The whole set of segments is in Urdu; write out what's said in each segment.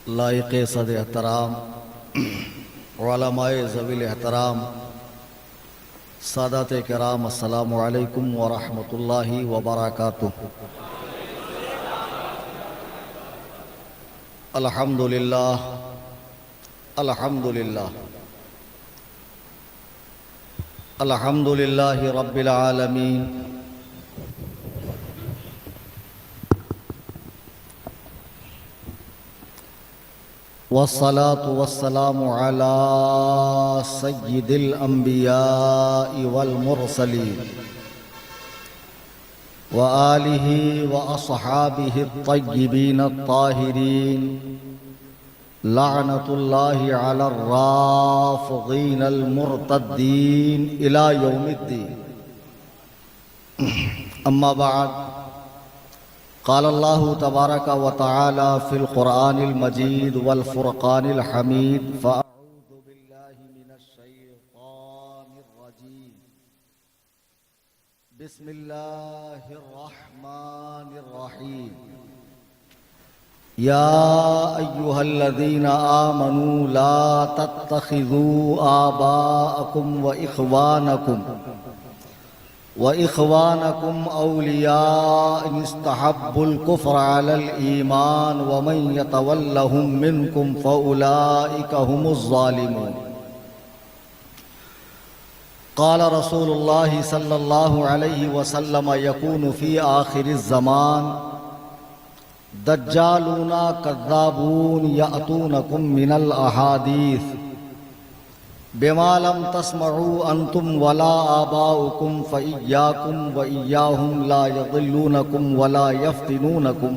لائق صد احترام علماء ذویل احترام سادات کرام، السلام علیکم ورحمۃ اللہ وبرکاتہ۔ الحمدللہ الحمدللہ الحمدللہ رب العالمین، والصلاة والسلام على سید الانبیاء والمرسلین وآلہ واصحابہ الطیبین الطاہرین، لعنت اللہ علی الرافضین المرتدین الی یوم الدین۔ اما بعد، قال اللہ تبارک و تعالی فی القرآن المجید والفرقان الحمید، فاعوذ باللہ من الشیطان الرجیم، بسم اللہ الرحمن الرحیم۔ یا ایہا الذین آمنوا لا تتخذوا آباءکم وإخوانكم أولياء إن استحبوا الكفر على الإيمان ومن يتولهم منكم فأولئك هم الظالمون۔ قال رسول الله صلى الله عليه وسلم يكون في آخر الزمان دجالون كذابون يأتونكم من الأحاديث بما لم تسمعوا انتم ولا آباؤكم فإياكم وإياهم لا يضلونكم ولا يفتنونكم،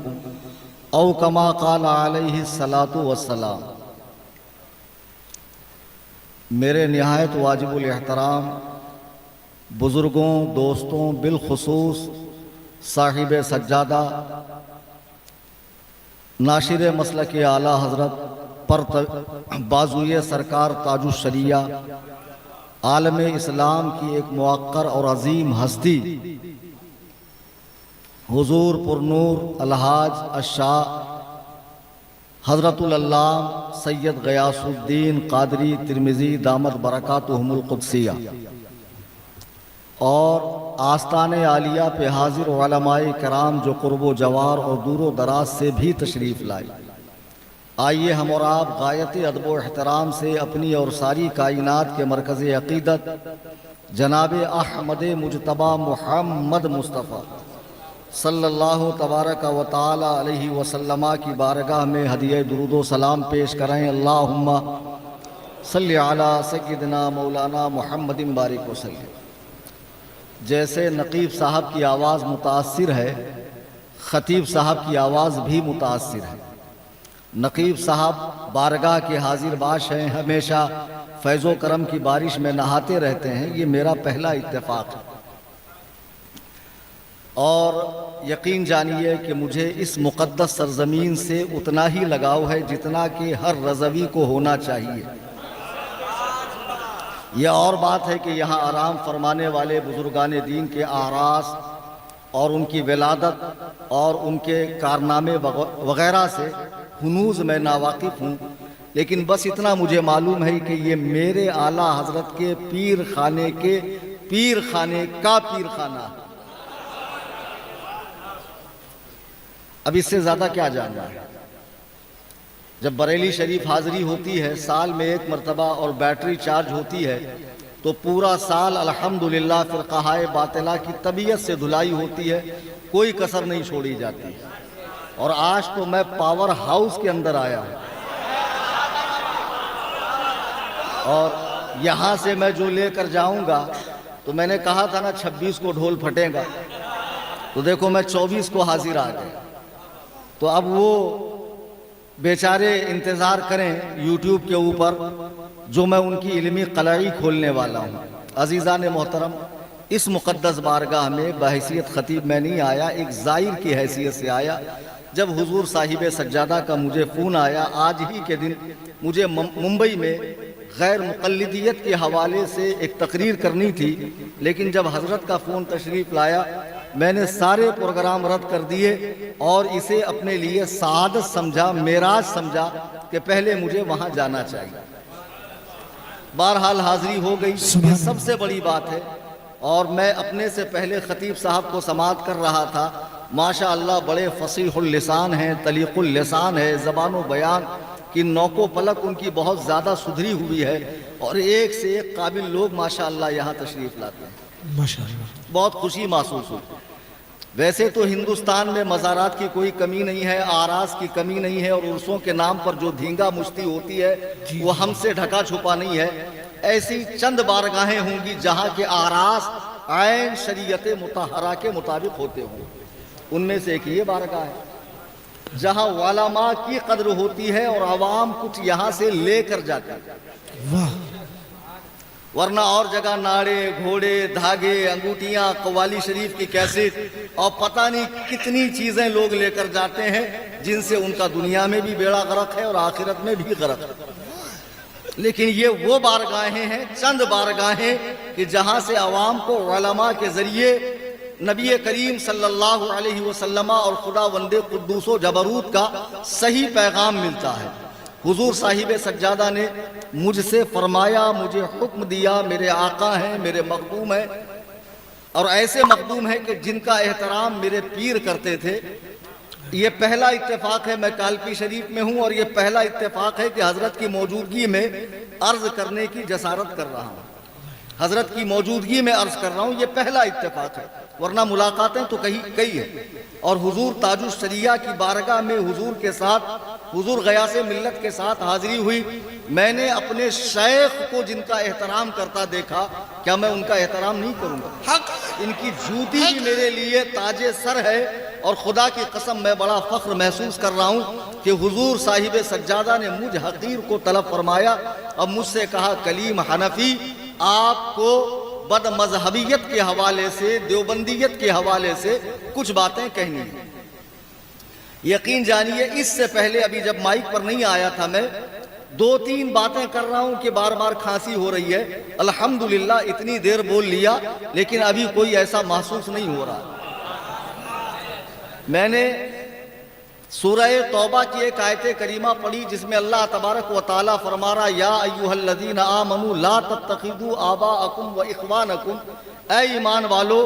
او كما قال علیہ الصلاۃ والسلام۔ میرے نہایت واجب الاحترام بزرگوں، دوستوں، بالخصوص صاحب سجادہ ناشر مسلک اعلیٰ حضرت پر بازوئے سرکار تاج الشریعہ عالم اسلام کی ایک موقر اور عظیم ہستی حضور پرنور الحاج الشاہ حضرت العلامہ سید غیاث الدین قادری ترمذی دامت برکاتہم القدسیہ، اور آستان عالیہ پہ حاضر علماء کرام جو قرب و جوار اور دور و دراز سے بھی تشریف لائے۔ آئیے ہم اور آپ غایت ادب و احترام سے اپنی اور ساری کائنات کے مرکز عقیدت جناب احمد مجتبی محمد مصطفیٰ صلی اللہ تبارک و تعالی علیہ وسلم کی بارگاہ میں ہدیہ درود و سلام پیش کریں۔ اللہم صلی علی سیدنا مولانا محمد بارک وسلم۔ جیسے نقیب صاحب کی آواز متاثر ہے، خطیب صاحب کی آواز بھی متاثر ہے۔ نقیب صاحب بارگاہ کے حاضر باش ہیں، ہمیشہ فیض و کرم کی بارش میں نہاتے رہتے ہیں، یہ میرا پہلا اتفاق ہے، اور یقین جانیے کہ مجھے اس مقدس سرزمین سے اتنا ہی لگاؤ ہے جتنا کہ ہر رضوی کو ہونا چاہیے۔ یہ اور بات ہے کہ یہاں آرام فرمانے والے بزرگان دین کے اعراس اور ان کی ولادت اور ان کے کارنامے وغیرہ سے ہنوز میں ناواقف ہوں، لیکن بس اتنا مجھے معلوم ہے کہ یہ میرے اعلیٰ حضرت کے پیر خانے کا پیر خانہ ہے۔ اب اس سے زیادہ کیا جاننا ہے؟ جب بریلی شریف حاضری ہوتی ہے سال میں ایک مرتبہ اور بیٹری چارج ہوتی ہے تو پورا سال الحمدللہ فرقہ باطلہ کی طبیعت سے دھلائی ہوتی ہے، کوئی کسر نہیں چھوڑی جاتی۔ اور آج تو میں پاور ہاؤس کے اندر آیا ہوں، اور یہاں سے میں جو لے کر جاؤں گا، تو میں نے کہا تھا نا 26 کو ڈھول پھٹے گا، تو دیکھو میں 24 کو حاضر آ گیا۔ تو اب وہ بیچارے انتظار کریں یوٹیوب کے اوپر جو میں ان کی علمی قلعی کھولنے والا ہوں۔ عزیزان محترم، اس مقدس بارگاہ میں بحیثیت خطیب میں نہیں آیا، ایک زائر کی حیثیت سے آیا۔ جب حضور صاحب سجادہ کا مجھے فون آیا، آج ہی کے دن مجھے ممبئی میں غیر مقلدیت کے حوالے سے ایک تقریر کرنی تھی، لیکن جب حضرت کا فون تشریف لایا میں نے سارے پروگرام رد کر دیے اور اسے اپنے لیے سعادت سمجھا، معراج سمجھا کہ پہلے مجھے وہاں جانا چاہیے۔ بہرحال حاضری ہو گئی، یہ سب سے بڑی بات ہے۔ اور میں اپنے سے پہلے خطیب صاحب کو سماعت کر رہا تھا، ماشاء اللہ بڑے فصیح اللسان ہیں، طلیق اللسان ہے، زبان و بیان کی نوک و پلک ان کی بہت زیادہ سدھری ہوئی ہے، اور ایک سے ایک قابل لوگ ماشاء اللہ یہاں تشریف لاتے ہیں، ماشاءاللہ بہت خوشی محسوس ہوتی ہے۔ ویسے تو ہندوستان میں مزارات کی کوئی کمی نہیں ہے، آراس کی کمی نہیں ہے، اور عرصوں کے نام پر جو دھینگا مشتی ہوتی ہے وہ ہم سے ڈھکا چھپا نہیں ہے۔ ایسی چند بارگاہیں ہوں گی جہاں کے آراس عین شریعت مطہرہ کے مطابق ہوتے ہوں، ان میں سے ایک یہ بارگاہ ہے جہاں علماء کی قدر ہوتی ہے اور عوام کچھ یہاں سے لے کر جاتے ہیں، واہ ورنہ اور جگہ ناڑے، گھوڑے، دھاگے، انگوٹھیاں، قوالی شریف کی کیسٹ اور پتہ نہیں کتنی چیزیں لوگ لے کر جاتے ہیں جن سے ان کا دنیا میں بھی بیڑا غرق ہے اور آخرت میں بھی غرق ہے۔ لیکن یہ وہ بارگاہیں ہیں، چند بارگاہیں کہ جہاں سے عوام کو علماء کے ذریعے نبی کریم صلی اللہ علیہ وسلم اور خدا وند قدوس و جبروت کا صحیح پیغام ملتا ہے۔ حضور صاحب سجادہ نے مجھ سے فرمایا، مجھے حکم دیا، میرے آقا ہیں، میرے مخدوم ہیں، اور ایسے مخدوم ہیں کہ جن کا احترام میرے پیر کرتے تھے۔ یہ پہلا اتفاق ہے، میں کالپی شریف میں ہوں، اور یہ پہلا اتفاق ہے کہ حضرت کی موجودگی میں عرض کرنے کی جسارت کر رہا ہوں، حضرت کی موجودگی میں عرض کر رہا ہوں، یہ پہلا اتفاق ہے، ورنہ ملاقاتیں تو کئی ہیں۔ اور حضور تاج الشریعہ کی بارگاہ میں حضور کے ساتھ، حضور غیاث ملت کے ساتھ حاضری ہوئی۔ میں نے اپنے شیخ کو جن کا احترام کرتا دیکھا، کیا میں ان کا احترام نہیں کروں گا؟ ان کی جوتی بھی میرے لیے تاج سر ہے، اور خدا کی قسم میں بڑا فخر محسوس کر رہا ہوں کہ حضور صاحب سجادہ نے مجھ حقیر کو طلب فرمایا اور مجھ سے کہا، کلیم حنفی، آپ کو بد مذہبیت کے حوالے سے، دیوبندیت کے حوالے سے کچھ باتیں کہنی ہیں۔ یقین جانیے اس سے پہلے ابھی جب مائک پر نہیں آیا تھا میں 2-3 باتیں کر رہا ہوں کہ بار بار کھانسی ہو رہی ہے۔ الحمدللہ اتنی دیر بول لیا لیکن ابھی کوئی ایسا محسوس نہیں ہو رہا۔ میں نے سورہ توبہ کی ایک آیت کریمہ پڑھی جس میں اللہ تبارک و تعالیٰ فرما رہا، یا ایھا الذین آمنوا لا تتخذوا آباءکم و اخوانکم، اے ایمان والو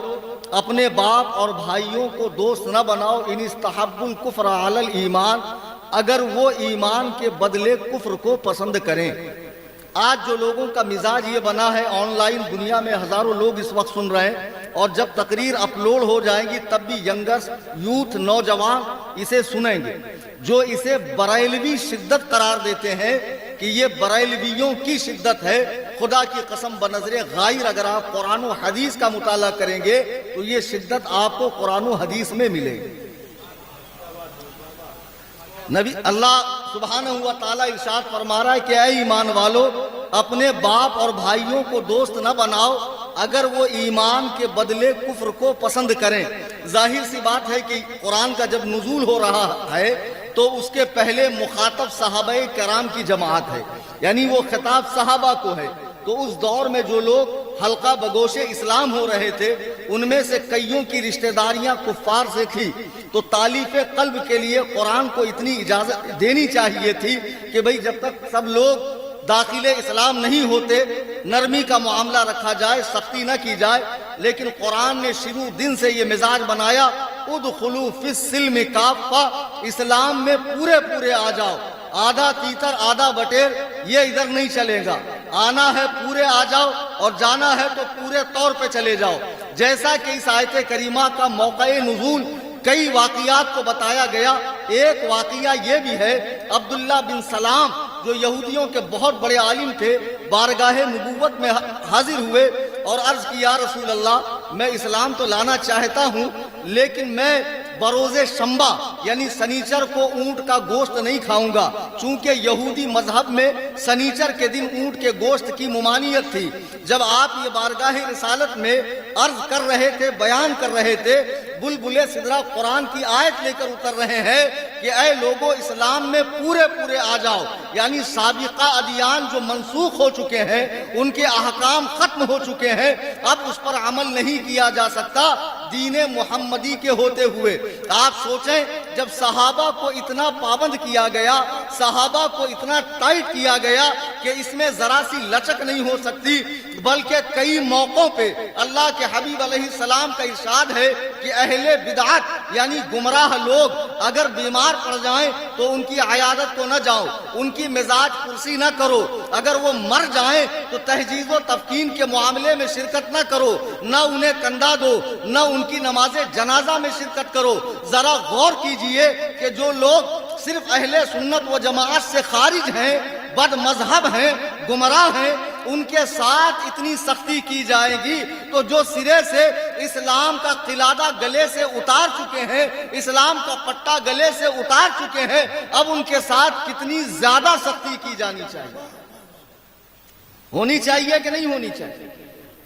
اپنے باپ اور بھائیوں کو دوست نہ بناؤ، ان استحبوا الکفر علی الایمان، اگر وہ ایمان کے بدلے کفر کو پسند کریں۔ آج جو لوگوں کا مزاج یہ بنا ہے، آن لائن دنیا میں ہزاروں لوگ اس وقت سن رہے ہیں، اور جب تقریر اپلوڈ ہو جائیں گی تب بھی ینگرز، یوتھ، نوجوان اسے سنیں گے، جو اسے بریلوی شدت قرار دیتے ہیں کہ یہ بریلویوں کی شدت ہے۔ خدا کی قسم بنظر غائر اگر آپ قرآن و حدیث کا مطالعہ کریں گے تو یہ شدت آپ کو قرآن و حدیث میں ملے گی۔ نبی اللہ سبحانہ و تعالیٰ ارشاد فرما رہا ہے کہ اے ایمان والو اپنے باپ اور بھائیوں کو دوست نہ بناؤ اگر وہ ایمان کے بدلے کفر کو پسند کریں۔ ظاہر سی بات ہے کہ قرآن کا جب نزول ہو رہا ہے تو اس کے پہلے مخاطب صحابہ کرام کی جماعت ہے، یعنی وہ خطاب صحابہ کو ہے۔ تو اس دور میں جو لوگ حلقہ بگوش اسلام ہو رہے تھے ان میں سے کئیوں کی رشتہ داریاں کفار سے تھی، تو تالیف قلب کے لیے قرآن کو اتنی اجازت دینی چاہیے تھی کہ بھئی جب تک سب لوگ داخل اسلام نہیں ہوتے نرمی کا معاملہ رکھا جائے، سختی نہ کی جائے۔ لیکن قرآن نے شروع دن سے یہ مزاج بنایا، ادخلوا فی السلم کافہ، اسلام میں پورے آ جاؤ، آدھا تیتر آدھا بٹیر یہ ادھر نہیں چلے گا، آنا ہے پورے آ جاؤ اور جانا ہے تو پورے طور پہ چلے جاؤ۔ جیسا کہ اس آیت کریمہ کا موقع نزول کئی واقعات کو بتایا گیا، ایک واقعہ یہ بھی ہے، عبداللہ بن سلام جو یہودیوں کے بہت بڑے عالم تھے بارگاہ نبوت میں حاضر ہوئے اور عرض کی، یا رسول اللہ میں اسلام تو لانا چاہتا ہوں لیکن میں بروز شنبہ یعنی سنیچر کو اونٹ کا گوشت نہیں کھاؤں گا، چونکہ یہودی مذہب میں سنیچر کے دن اونٹ کے گوشت کی ممانعت تھی۔ جب آپ یہ بارگاہ رسالت میں عرض کر رہے تھے، بیان کر رہے تھے، بلبل سدرہ قرآن کی آیت لے کر اتر رہے ہیں کہ اے لوگو اسلام میں پورے پورے آ جاؤ، یعنی سابقہ ادیان جو منسوخ ہو چکے ہیں، ان کے احکام ختم ہو چکے ہیں، اب اس پر عمل نہیں کیا جا سکتا دین محمدی کے ہوتے ہوئے۔ آپ سوچیں جب صحابہ کو اتنا پابند کیا گیا، صحابہ کو اتنا ٹائٹ کیا گیا کہ اس میں ذرا سی لچک نہیں ہو سکتی، بلکہ کئی موقعوں پہ اللہ کے حبیب علیہ السلام کا ارشاد ہے کہ اہل بدعت یعنی گمراہ لوگ اگر بیمار پڑ جائیں تو ان کی عیادت کو نہ جاؤ، ان کی مزاج پرسی نہ کرو، اگر وہ مر جائیں تو تہجیز و تفکین کے معاملے میں شرکت نہ کرو، نہ انہیں کندھا دو، نہ ان کی نماز جنازہ میں شرکت کرو۔ ذرا غور کیجئے کہ جو لوگ صرف اہل سنت و جماعت سے خارج ہیں، بد مذہب ہیں، گمراہ ہیں، ان کے ساتھ اتنی سختی کی جائے گی تو جو سرے سے اسلام کا قلادہ گلے سے اتار چکے ہیں، اسلام کا پٹا گلے سے اتار چکے ہیں، اب ان کے ساتھ کتنی زیادہ سختی کی جانی چاہیے، ہونی چاہیے کہ نہیں ہونی چاہیے۔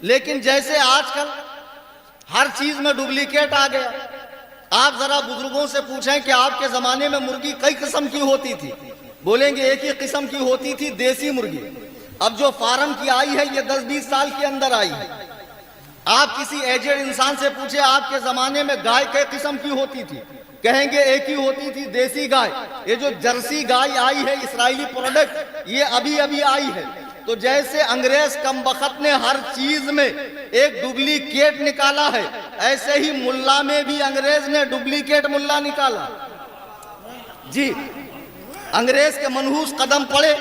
لیکن جیسے آج کل ہر چیز میں ڈپلیکیٹ آ گیا، آپ ذرا بزرگوں سے پوچھیں کہ آپ کے زمانے میں مرغی کئی قسم کی ہوتی تھی، بولیں گے ایک ہی قسم کی ہوتی تھی، دیسی مرغی۔ اب جو فارم کی آئی ہے یہ 10-20 سال کے اندر آئی ہے۔ آپ کسی ایجڈ انسان سے پوچھیں آپ کے زمانے میں گائے کئی قسم کی ہوتی تھی، کہیں گے ایک ہی ہوتی تھی، دیسی گائے۔ یہ جو جرسی گائے آئی ہے اسرائیلی پروڈکٹ، یہ ابھی ابھی آئی ہے۔ تو جیسے انگریز کم بخت نے ہر چیز میں ایک ڈپلیکیٹ نکالا ہے، ایسے ہی ملا میں بھی انگریز نے ڈپلیکیٹ ملا نکالا۔ جی، انگریز کے منحوس قدم پڑے،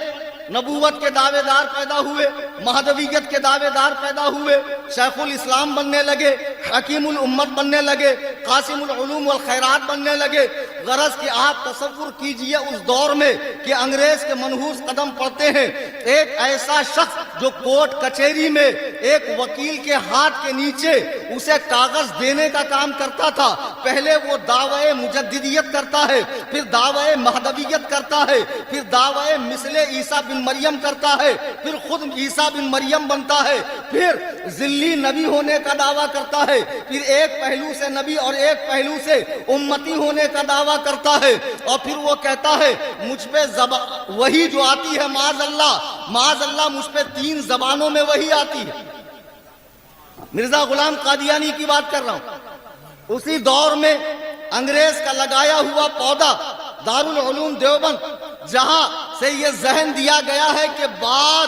نبوت کے دعوے دار پیدا ہوئے، مہدویت کے دعوے دار پیدا ہوئے، شیخ الاسلام بننے لگے، حکیم الامت بننے لگے، قاسم العلوم والخیرات بننے لگے۔ غرض کہ آپ تصور کیجئے اس دور میں کہ انگریز کے منحوس قدم پڑتے ہیں، ایک ایسا شخص جو کورٹ کچہری میں ایک وکیل کے ہاتھ کے نیچے اسے کاغذ دینے کا کام کرتا تھا، پہلے وہ دعوی مجددیت کرتا ہے، پھر دعوی مہدویت کرتا ہے، پھر دعوی مثل عیسیٰ بن مریم کرتا ہے، پھر خود عیسیٰ بن مریم بنتا ہے، پھر ذلی نبی ہونے کا دعویٰ کرتا ہے، پھر ایک پہلو سے نبی اور ایک پہلو سے امتی ہونے کا دعویٰ کرتا ہے، اور پھر وہ کہتا ہے مجھ پہ وحی جو آتی ہے معاذ اللہ مجھ پہ 3 زبانوں میں وحی آتی ہے۔ مرزا غلام قادیانی کی بات کر رہا ہوں۔ اسی دور میں انگریز کا لگایا ہوا پودا دارالعلوم دیوبند، جہاں سے یہ ذہن دیا گیا ہے کہ بعد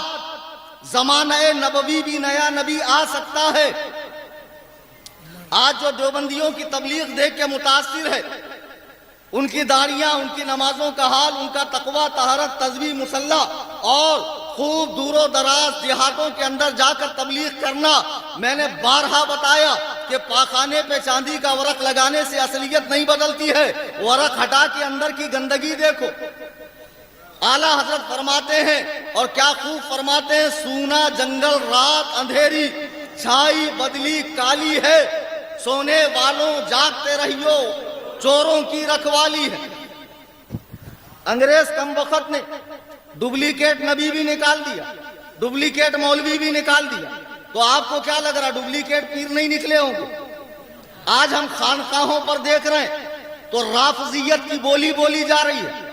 زمانہ نبوی بھی نیا نبی آ سکتا ہے۔ آج جو دیوبندیوں کی تبلیغ دیکھ کے متاثر ہے، ان کی داڑیاں، ان کی نمازوں کا حال، ان کا تقوی، طہارت، تزویح، مصلی، اور خوب دور و دراز دیہاتوں کے اندر جا کر تبلیغ کرنا۔ میں نے بارہا بتایا کہ پاخانے پہ چاندی کا ورق لگانے سے اصلیت نہیں بدلتی ہے، ورق ہٹا کے اندر کی گندگی دیکھو۔ اعلیٰ حضرت فرماتے ہیں، اور کیا خوب فرماتے ہیں، سونا جنگل رات اندھیری، چھائی بدلی کالی ہے، سونے والوں جاگتے رہیو، چوروں کی رکھوالی ہے۔ انگریز کم وقت نے ڈپلیکیٹ نبی بھی نکال دیا، ڈپلیکیٹ مولوی بھی نکال دیا۔ تو آپ کو کیا لگ رہا ڈپلیکیٹ پیر نہیں نکلے ہوں گے؟ آج ہم خانقاہوں پر دیکھ رہے ہیں تو رافضیت کی بولی جا رہی ہے،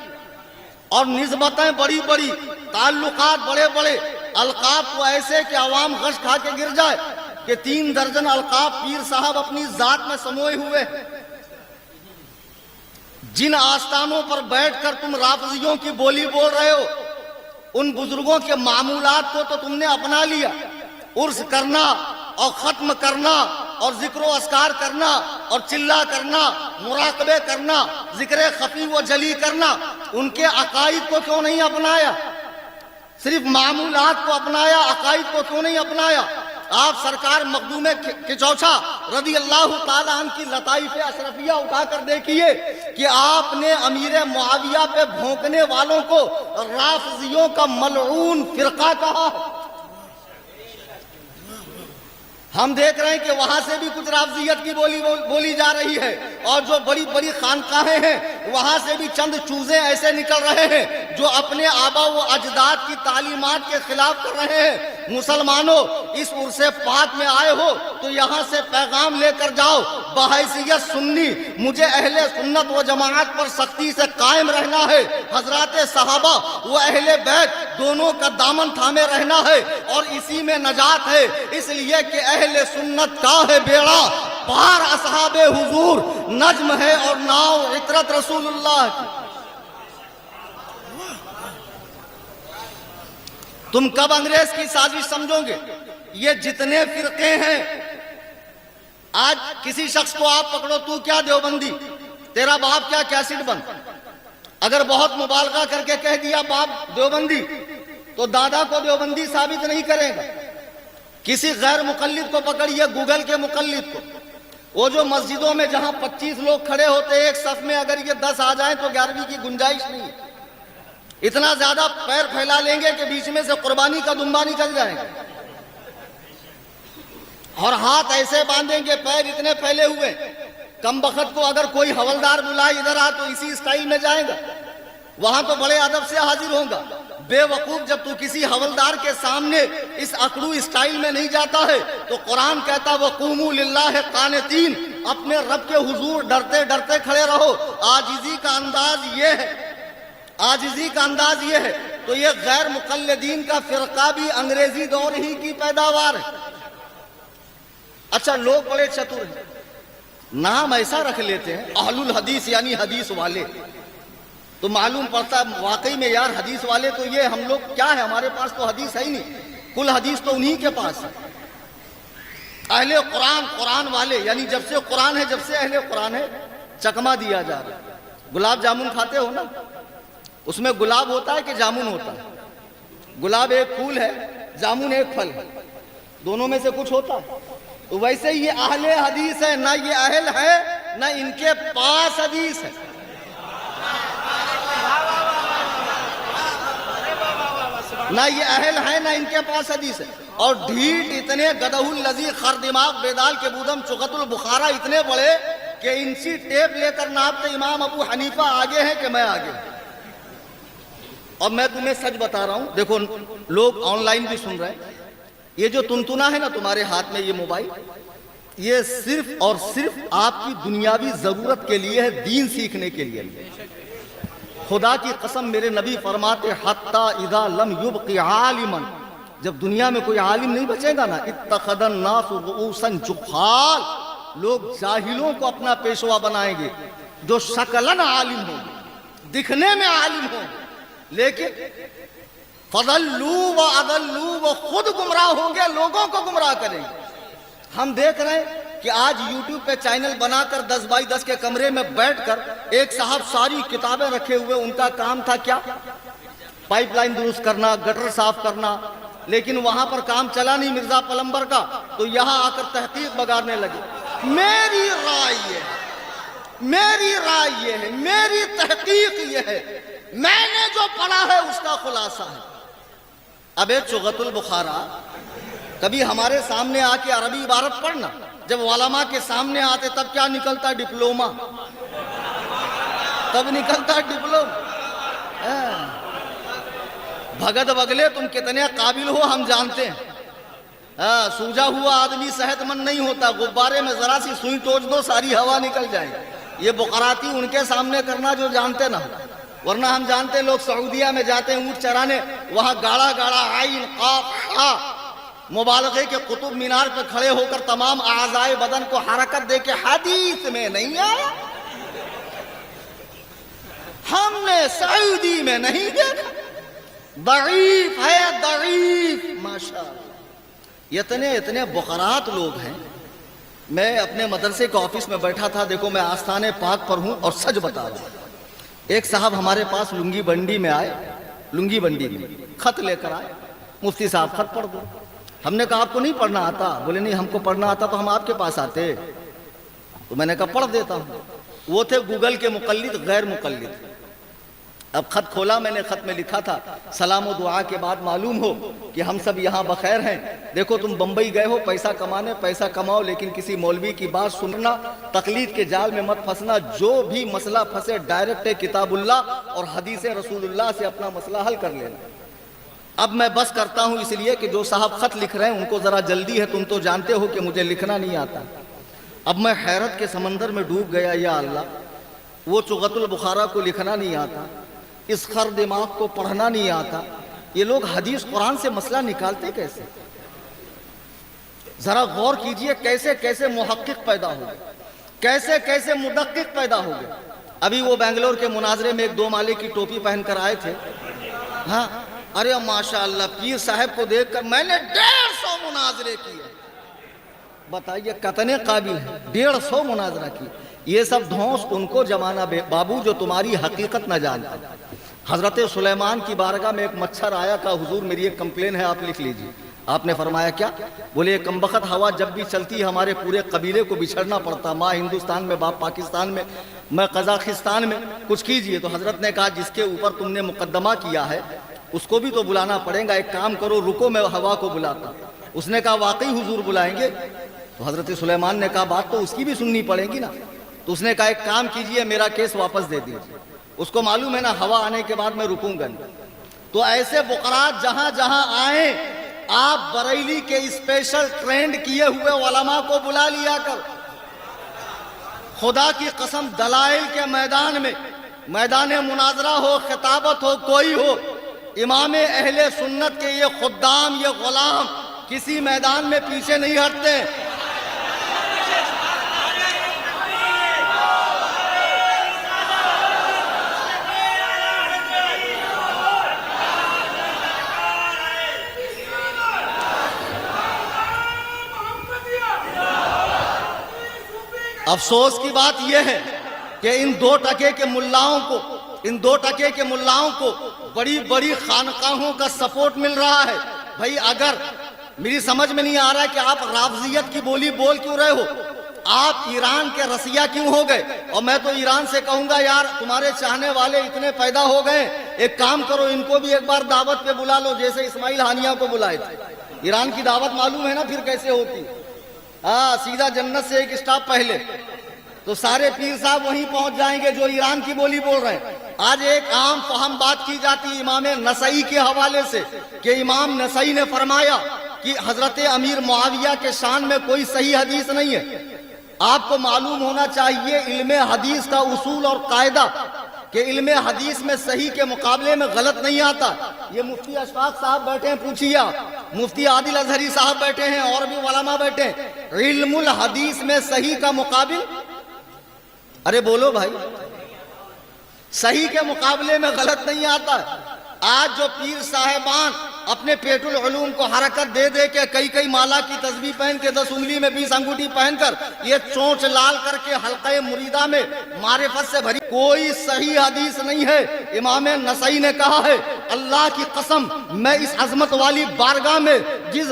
اور نسبتیں بڑی بڑی، تعلقات بڑے بڑے، القاب تو ایسے کہ عوام غش کھا کے گر جائے کہ 3 درجن القاب پیر صاحب اپنی ذات میں سموئے ہوئے ہیں۔ جن آستانوں پر بیٹھ کر تم رافضیوں کی بولی بول رہے ہو، ان بزرگوں کے معمولات کو تو تم نے اپنا لیا۔ عرس کرنا اور ختم کرنا اور ذکر و اذکار کرنا اور چلا کرنا، مراقبے کرنا، ذکر خفی و جلی کرنا، ان کے عقائد کو کیوں نہیں اپنایا؟ صرف معمولات کو اپنایا، عقائد کو کیوں نہیں اپنایا؟ آپ سرکار مخدوم کچوچھا رضی اللہ تعالیٰ عنہ کی لطائف اشرفیہ اٹھا کر دیکھیے کہ آپ نے امیر معاویہ پہ بھونکنے والوں کو رافضیوں کا ملعون فرقہ کہا۔ ہم دیکھ رہے ہیں کہ وہاں سے بھی کچھ رافضیت کی بولی جا رہی ہے، اور جو بڑی بڑی خانقاہیں ہیں وہاں سے بھی چند چوزے ایسے نکل رہے ہیں جو اپنے آبا و اجداد کی تعلیمات کے خلاف کر رہے ہیں۔ مسلمانوں، اس عرص پاک میں آئے ہو تو یہاں سے پیغام لے کر جاؤ، بحیثیت سنی مجھے اہل سنت و جماعت پر سختی سے قائم رہنا ہے، حضرات صحابہ و اہل بیت دونوں کا دامن تھامے رہنا ہے، اور اسی میں نجات ہے، اس لیے کہ اہل سنت کا ہے بیڑا پار اصحاب حضور، نجم ہے اور ناؤ عطرت رسول اللہ کی۔ تم کب انگریز کی سازش سمجھو گے؟ یہ جتنے فرقے ہیں، آج کسی شخص کو آپ پکڑو، تو کیا دیوبندی، تیرا باپ کیا کیسٹ بند، اگر بہت مبالغہ کر کے کہہ دیا باپ دیوبندی تو دادا کو دیوبندی ثابت نہیں کرے گا۔ کسی غیر مقلد کو پکڑیے، گوگل کے مقلد کو، وہ جو مسجدوں میں جہاں 25 لوگ کھڑے ہوتے ایک صف میں، اگر یہ 10 آ جائیں تو 11ویں کی گنجائش نہیں ہے، اتنا زیادہ پیر پھیلا لیں گے کہ بیچ میں سے قربانی کا دمبا نکل جائے گا، اور ہاتھ ایسے باندھیں گے، پیر اتنے پھیلے ہوئے، کم بخت کو اگر کوئی حوالدار بلائے ادھر آ تو اسی اسٹائل میں جائے گا، وہاں تو بڑے ادب سے حاضر ہوگا۔ بے وقوف، جب تو کسی حوالدار کے سامنے اس اکڑو اسٹائل میں نہیں جاتا ہے تو قرآن کہتا وَقُومُوا لِلَّهِ قَانِتِينَ، اپنے رب کے حضور ڈرتے ڈرتے کھڑے رہو۔ عاجزی کا انداز یہ ہے، عاجزی کا انداز یہ ہے۔ تو یہ غیر مقلدین کا فرقہ بھی انگریزی دور ہی کی پیداوار ہے۔ اچھا، لوگ بڑے چتر ہیں، نام ایسا رکھ لیتے ہیں اہل الحدیث، یعنی حدیث والے، تو معلوم پڑتا ہے واقعی میں یار حدیث والے تو یہ ہم لوگ کیا ہے، ہمارے پاس تو حدیث ہے ہی نہیں، کل حدیث تو انہی کے پاس ہے۔ اہل قرآن، قرآن والے، یعنی جب سے قرآن ہے، جب سے اہل قرآن ہے، چکما دیا جا رہا ہے۔ گلاب جامن کھاتے ہو نا، اس میں گلاب ہوتا ہے کہ جامن ہوتا ہے؟ گلاب ایک پھول ہے، جامن ایک پھل ہے، دونوں میں سے کچھ ہوتا ہے۔ تو ویسے یہ اہل حدیث ہے، نہ یہ اہل ہے نہ ان کے پاس حدیث ہے۔ نہ یہ اہل ہے نہ ان کے پاس حدیث ہے۔ اور ڈھیٹ اتنے گدہ الذی خر دماغ بیدال کے بودم چغت البخارا اتنے بڑے کہ انسی ٹیپ لے کر ناپتے امام ابو حنیفہ آگے ہیں کہ میں آگے ہوں۔ اور میں تمہیں سچ بتا رہا ہوں، دیکھو لوگ آن لائن بھی سن رہے ہیں، یہ جو تنتنا ہے نا تمہارے ہاتھ میں یہ موبائل، یہ صرف اور صرف آپ کی دنیاوی ضرورت کے لیے ہے، دین سیکھنے کے لیے۔ خدا کی قسم میرے نبی فرماتے حتی اذا لم یبق عالما، جب دنیا میں کوئی عالم نہیں بچے گا نا، اتخذ الناس رؤوسا جہال، لوگ جاہلوں کو اپنا پیشوا بنائیں گے، جو شکلاً عالم ہوں، دکھنے میں عالم ہوں، لیکن فضلوا واضلوا، وہ خود گمراہ ہوں گے، لوگوں کو گمراہ کریں گے۔ ہم دیکھ رہے ہیں کہ آج یوٹیوب پہ چینل بنا کر 10x10 کے کمرے میں بیٹھ کر ایک صاحب ساری کتابیں رکھے ہوئے، ان کا کام تھا کیا؟ پائپ لائن درست کرنا، گٹر صاف کرنا، لیکن وہاں پر کام چلا نہیں مرزا پلمبر کا، تو یہاں آ کر تحقیق بگاڑنے لگے۔ میری رائے یہ ہے، میری رائے یہ ہے، میری تحقیق یہ ہے، میں نے جو پڑھا ہے اس کا خلاصہ ہے۔ ابے چغت البخارا، کبھی ہمارے سامنے آ کے عربی عبارت پڑھنا، جب علماء کے سامنے آتے تب کیا نکلتا؟ ڈپلوما، تب نکلتا ڈپلوما۔ بھگت بگلے تم کتنے قابل ہو ہم جانتے ہیں، سوجا ہوا آدمی صحت مند نہیں ہوتا، غبارے میں ذرا سی سوئی ٹوچ دو ساری ہوا نکل جائے۔ یہ بقراتی ان کے سامنے کرنا جو جانتے نہ، ورنہ ہم جانتے لوگ سعودیہ میں جاتے ہیں اونٹ چرانے، وہاں گاڑا گاڑا عین قاف ہا مبالغے کے قطب مینار پہ کھڑے ہو کر تمام اعضائے بدن کو حرکت دے کے حدیث میں نہیں آیا، ہم نے سعودی میں نہیں دیکھا، ضعیف ہے ضعیف۔ ماشاءاللہ اتنے بقرات لوگ ہیں۔ میں اپنے مدرسے کے آفس میں بیٹھا تھا، دیکھو میں آستانے پاک پر ہوں اور سچ بتا رہا ہوں۔ ایک صاحب ہمارے پاس لنگی بنڈی میں آئے، لنگی بنڈی میں خط لے کر آئے، مفتی صاحب خط پڑھ دو۔ ہم نے کہا آپ کو نہیں پڑھنا آتا؟ بولے نہیں، ہم کو پڑھنا آتا تو ہم آپ کے پاس آتے۔ تو میں نے کہا پڑھ دیتا ہوں۔ وہ تھے گوگل کے مقلد، غیر مقلد۔ اب خط کھولا، میں نے خط میں لکھا تھا سلام و دعا کے بعد معلوم ہو کہ ہم سب یہاں بخیر ہیں۔ دیکھو تم بمبئی گئے ہو پیسہ کمانے، پیسہ کماؤ، لیکن کسی مولوی کی بات سننا، تقلید کے جال میں مت پھنسنا۔ جو بھی مسئلہ پھنسے ڈائریکٹ کتاب اللہ اور حدیث رسول اللہ سے اپنا مسئلہ حل کر لینا۔ اب میں بس کرتا ہوں، اس لیے کہ جو صاحب خط لکھ رہے ہیں ان کو ذرا جلدی ہے، تم تو جانتے ہو کہ مجھے لکھنا نہیں آتا۔ اب میں حیرت کے سمندر میں ڈوب گیا، یا اللہ، وہ چغت البخارا کو لکھنا نہیں آتا، اس خر دماغ کو پڑھنا نہیں آتا، یہ لوگ حدیث قرآن سے مسئلہ نکالتے کیسے؟ ذرا غور کیجئے کیسے کیسے محقق پیدا ہو گئے، کیسے کیسے مدقق پیدا ہو گئے۔ ابھی وہ بنگلور کے مناظرے میں ایک 2 مالے کی ٹوپی پہن کر آئے تھے، ہاں، ارے ماشاءاللہ پیر صاحب کو دیکھ کر میں نے 150 مناظرے کیے، بتائیے کتنے قابل ہیں، 150 مناظرہ کی۔ یہ سب دھونس ان کو جمانا بابو جو تمہاری حقیقت نہ جانتا۔ حضرت سلیمان کی بارگاہ میں ایک مچھر آیا، کہا حضور میری ایک کمپلین ہے، آپ لکھ لیجئے۔ آپ نے فرمایا کیا؟ بولے کم بخت ہوا جب بھی چلتی ہے ہمارے پورے قبیلے کو بچھڑنا پڑتا، ماں ہندوستان میں، باپ پاکستان میں، میں قزاقستان میں، کچھ کیجئے۔ تو حضرت نے کہا جس کے اوپر تم نے مقدمہ کیا ہے اس کو بھی تو بلانا پڑے گا، ایک کام کرو رکو میں ہوا کو بلاتا۔ اس نے کہا واقعی حضور بلائیں گے؟ تو حضرت سلیمان نے کہا بات تو اس کی بھی سننی پڑے گی نا۔ تو اس نے کہا ایک کام کیجئے میرا کیس واپس دے دیجئے، اس کو معلوم ہے نا ہوا آنے کے بعد میں رکوں گا نہیں۔ تو ایسے بقرات جہاں جہاں آئیں آپ بریلی کے اسپیشل ٹرینڈ کیے ہوئے علماء کو بلا لیا کر، خدا کی قسم دلائل کے میدان میں، میدان مناظرہ ہو، خطابت ہو، کوئی ہو، امام اہل سنت کے یہ خدام، یہ غلام کسی میدان میں پیچھے نہیں ہٹتے۔ افسوس کی بات یہ ہے کہ ان 2 ٹکے کے ملاؤں کو بڑی بڑی خانقاہوں کا سپورٹ مل رہا ہے۔ بھائی اگر میری سمجھ میں نہیں آ رہا ہے کہ آپ رافضیت کی بولی بول کیوں رہے ہو، آپ ایران کے رسیہ کیوں ہو گئے؟ اور میں تو ایران سے کہوں گا یار تمہارے چاہنے والے اتنے پیدا ہو گئے، ایک کام کرو ان کو بھی ایک بار دعوت پہ بلا لو جیسے اسماعیل ہانیہ کو بلائے تھے۔ ایران کی دعوت معلوم ہے نا پھر کیسے ہوتی، ہاں سیدھا جنت سے ایک اسٹاپ پہلے، تو سارے پیر صاحب وہیں پہنچ جائیں گے جو ایران کی بولی بول رہے ہیں۔ آج ایک عام فہم بات کی جاتی امام نسائی کے حوالے سے کہ امام نسائی نے فرمایا کہ حضرت امیر معاویہ کے شان میں کوئی صحیح حدیث نہیں ہے۔ آپ کو معلوم ہونا چاہیے علم حدیث کا اصول اور قاعدہ کہ علم حدیث میں صحیح کے مقابلے میں غلط نہیں آتا۔ یہ مفتی اشفاق صاحب بیٹھے ہیں، پوچھیے آپ، مفتی عادل ازہری صاحب بیٹھے ہیں، اور بھی علماء بیٹھے ہیں، علم الحدیث میں صحیح کا مقابل، ارے بولو بھائی، صحیح کے مقابلے میں غلط نہیں آتا۔ آج جو پیر صاحبان اپنے پیٹ العلوم کو حرکت دے دے کے کئی مالا کی تسبیح پہن کے 10 انگلی میں 20 انگوٹھی پہن کر یہ چونچ لال کر کے حلقہ مریدہ میں معرفت سے بھری، کوئی صحیح حدیث نہیں ہے۔ امام نسائی نے کہا ہے اللہ کی قسم میں اس عظمت والی بارگاہ میں جس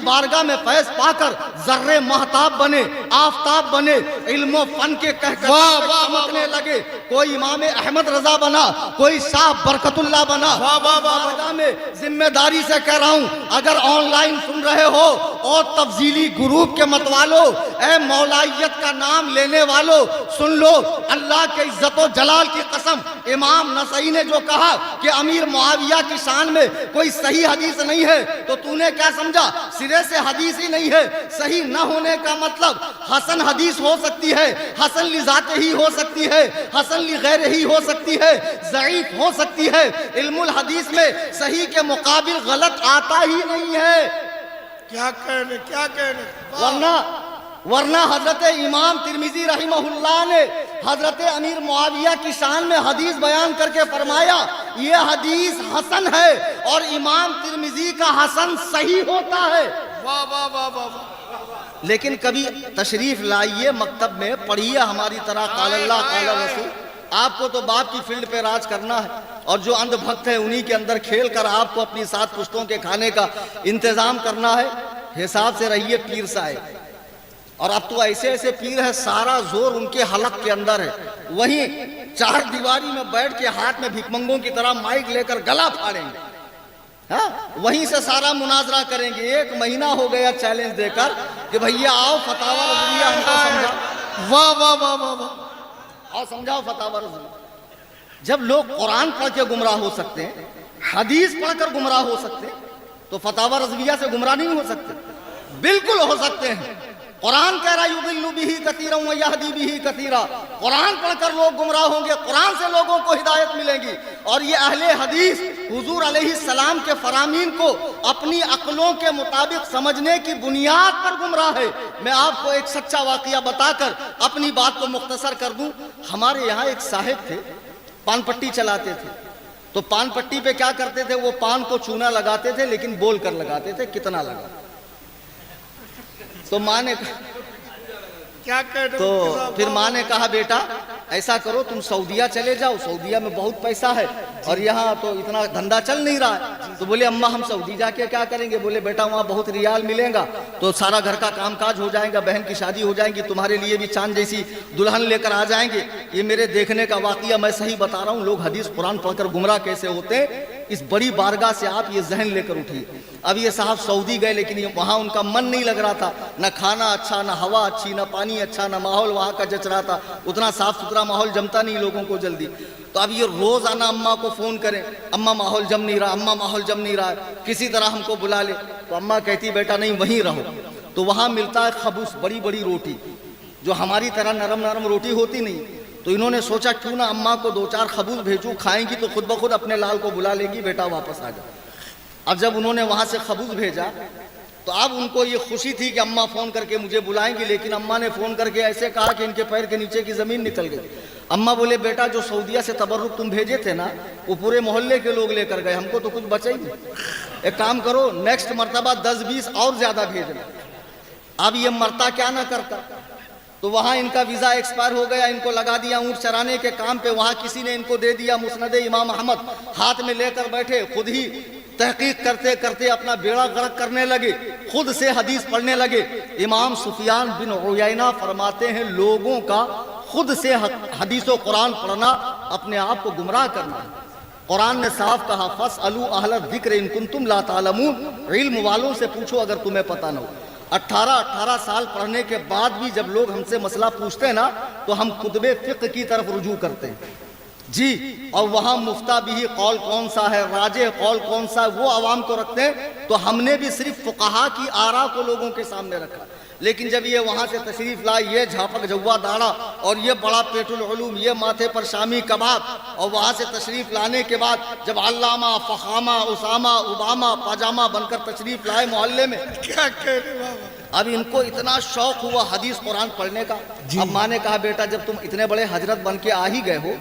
بارگاہ میں فیض پا کر ذرے مہتاب بنے، آفتاب بنے، علم و فن کے کہکشاں چمکنے لگے، کوئی امام احمد رضا بنا، کوئی شاہ برکت اللہ بنا، بارگاہ میں ذمہ داری سے کہہ رہا ہوں اگر آن لائن سن رہے ہو اور تفضیلی گروپ کے متوالو، اے مولائیت کا نام لینے والو سن لو، اللہ کے عزت و جلال کی قسم امام نسائی نے جو کہا کہ امیر معاویہ کی شان میں کوئی صحیح حدیث نہیں ہے، تو تو نے کیا سمجھا سرے سے حدیث ہی نہیں ہے؟ صحیح نہ ہونے کا مطلب حسن حدیث ہو سکتی ہے، حسن لذات ہی ہو سکتی ہے، حسن لغیر ہی ہو سکتی ہے، ضعیف ہو سکتی ہے، علم الحدیث میں صحیح کے مقابل غلط آتا ہی نہیں ہے۔ کیا کہنے ورنہ حضرت امام ترمذی رحمہ اللہ نے حضرت امیر معاویہ کی شان میں حدیث بیان کر کے فرمایا یہ حدیث حسن ہے، اور امام ترمذی کا حسن صحیح ہوتا ہے۔ واہ واہ واہ واہ، لیکن کبھی تشریف لائیے مکتب میں، پڑھیے ہماری طرح قال اللہ قال رسول۔ آپ کو تو باپ کی فیلڈ پہ راج کرنا ہے، اور جو اندھ بھکت ہیں انہی کے اندر کھیل کر آپ کو اپنی 7 پشتوں کے کھانے کا انتظام کرنا ہے۔ حساب سے رہیے پیر صاحب، اور اب تو ایسے ایسے پیر ہے سارا زور ان کے حلق کے اندر ہے، وہیں 4 دیواری میں بیٹھ کے ہاتھ میں بھکمنگوں کی طرح مائک لے کر گلا پھاڑیں گے، ہاں وہیں سے سارا مناظرہ کریں گے۔ 1 مہینہ ہو گیا چیلنج دے کر کہ بھئیہ آؤ فتاوی رضویہ ہم کو سمجھا، واہ واہ واہ واہ واہ، اور سمجھاؤ فتاوی رضویہ۔ جب لوگ قرآن پڑھ کے گمراہ ہو سکتے ہیں، حدیث پڑھ کر گمراہ ہو سکتے ہیں، تو فتاوی رضویہ سے گمراہ نہیں ہو سکتے؟ بالکل ہو سکتے ہیں۔ قرآن کہہ رہا یضل بہ کثیرا ویہدی بہ کثیرا، قرآن پڑھ کر لوگ گمراہ ہوں گے، قرآن سے لوگوں کو ہدایت ملے گی۔ اور یہ اہل حدیث حضور علیہ السلام کے فرامین کو اپنی عقلوں کے مطابق سمجھنے کی بنیاد پر گمراہ ہے۔ میں آپ کو ایک سچا واقعہ بتا کر اپنی بات کو مختصر کر دوں۔ ہمارے یہاں ایک صاحب تھے، پان پٹی چلاتے تھے، تو پان پٹی پہ کیا کرتے تھے، وہ پان کو چونا لگاتے تھے لیکن بول کر لگاتے تھے کتنا لگا۔ تو ماں نے کیا کہہ رہے تو ہو؟ پھر ماں نے کہا بیٹا ایسا کرو تم سعودیہ چلے جاؤ، سعودیہ میں بہت پیسہ ہے اور یہاں تو اتنا دھندا چل نہیں رہا ہے۔ تو بولے اماں ہم سعودی جا کے کیا کریں گے؟ بولے بیٹا وہاں بہت ریال ملیں گا تو سارا گھر کا کام کاج ہو جائے گا، بہن کی شادی ہو جائیں گی، تمہارے لیے بھی چاند جیسی دلہن لے کر آ جائیں گے۔ یہ میرے دیکھنے کا واقعہ، میں صحیح بتا رہا ہوں، لوگ حدیث قرآن پڑھ کر گمراہ کیسے ہوتے ہیں، اس بڑی بارگاہ سے آپ یہ ذہن لے کر اٹھیے۔ اب یہ صاحب سعودی گئے لیکن وہاں ان کا من نہیں لگ رہا تھا، نہ کھانا اچھا، نہ ہوا اچھی، نہ پانی اچھا، نہ ماحول وہاں کا جچ رہا تھا، اتنا صاف ستھرا ماحول جمتا نہیں لوگوں کو جلدی۔ تو اب یہ روزانہ اماں کو فون کریں، اماں ماحول جم نہیں رہا، اماں ماحول جم نہیں رہا ہے، کسی طرح ہم کو بلا لے۔ تو اماں کہتی بیٹا نہیں وہیں رہو۔ تو وہاں ملتا ہے خبوس، بڑی بڑی روٹی جو ہماری طرح نرم نرم روٹی ہوتی نہیں۔ تو انہوں نے سوچا کیوں نہ اماں کو 2-4 خبوز بھیجوں، کھائیں گی تو خود بخود اپنے لال کو بلا لے گی، بیٹا واپس آ جا۔ اب جب انہوں نے وہاں سے خبوز بھیجا تو اب ان کو یہ خوشی تھی کہ اماں فون کر کے مجھے بلائیں گی، لیکن اماں نے فون کر کے ایسے کہا کہ ان کے پیر کے نیچے کی زمین نکل گئی۔ اماں بولے بیٹا جو سعودیہ سے تبرک تم بھیجے تھے نا وہ پورے محلے کے لوگ لے کر گئے، ہم کو تو کچھ بچا ہی نہیں۔ ایک کام کرو نیکسٹ مرتبہ 10-20 اور زیادہ بھیجنا۔ اب یہ مرتا کیا نہ کرتا۔ تو وہاں ان کا ویزا ایکسپائر ہو گیا، ان کو لگا دیا اونٹ چرانے کے کام پہ، وہاں کسی نے ان کو دے دیا مسند امام احمد، ہاتھ میں لے کر بیٹھے، خود ہی تحقیق کرتے کرتے اپنا بیڑا غرق کرنے لگے، خود سے حدیث پڑھنے لگے۔ امام سفیان بن عیینہ فرماتے ہیں لوگوں کا خود سے حدیث و قرآن پڑھنا اپنے آپ کو گمراہ کرنا ہے۔ قرآن نے صاف کہا فَاسْأَلُوا أَهْلَ الذِّكْرِ إِن كُنتُمْ لَا تَعْلَمُونَ، علم والوں سے پوچھو اگر تمہیں پتہ نہ ہو۔ 18 سال پڑھنے کے بعد بھی جب لوگ ہم سے مسئلہ پوچھتے ہیں نا تو ہم کتب فقہ کی طرف رجوع کرتے ہیں جی، اور وہاں مفتہ بھی قول کون سا ہے، راجح قول کون سا ہے، وہ عوام کو رکھتے ہیں۔ تو ہم نے بھی صرف فقہا کی آراء کو لوگوں کے سامنے رکھا، لیکن جب یہ وہاں سے تشریف لائے، یہ جھاپک جوا داڑا اور یہ بڑا پیٹ العلوم، یہ ماتھے پر شامی کباب، اور وہاں سے تشریف لانے کے بعد جب علامہ فخامہ اسامہ اوباما پاجامہ بن کر تشریف لائے محلے میں، کیا کہہ رہے ہو بابا؟ اب ان کو اتنا شوق ہوا حدیث قرآن پڑھنے کا۔ اب ماں نے کہا بیٹا جب تم اتنے بڑے حضرت بن کے آ ہی گئے ہو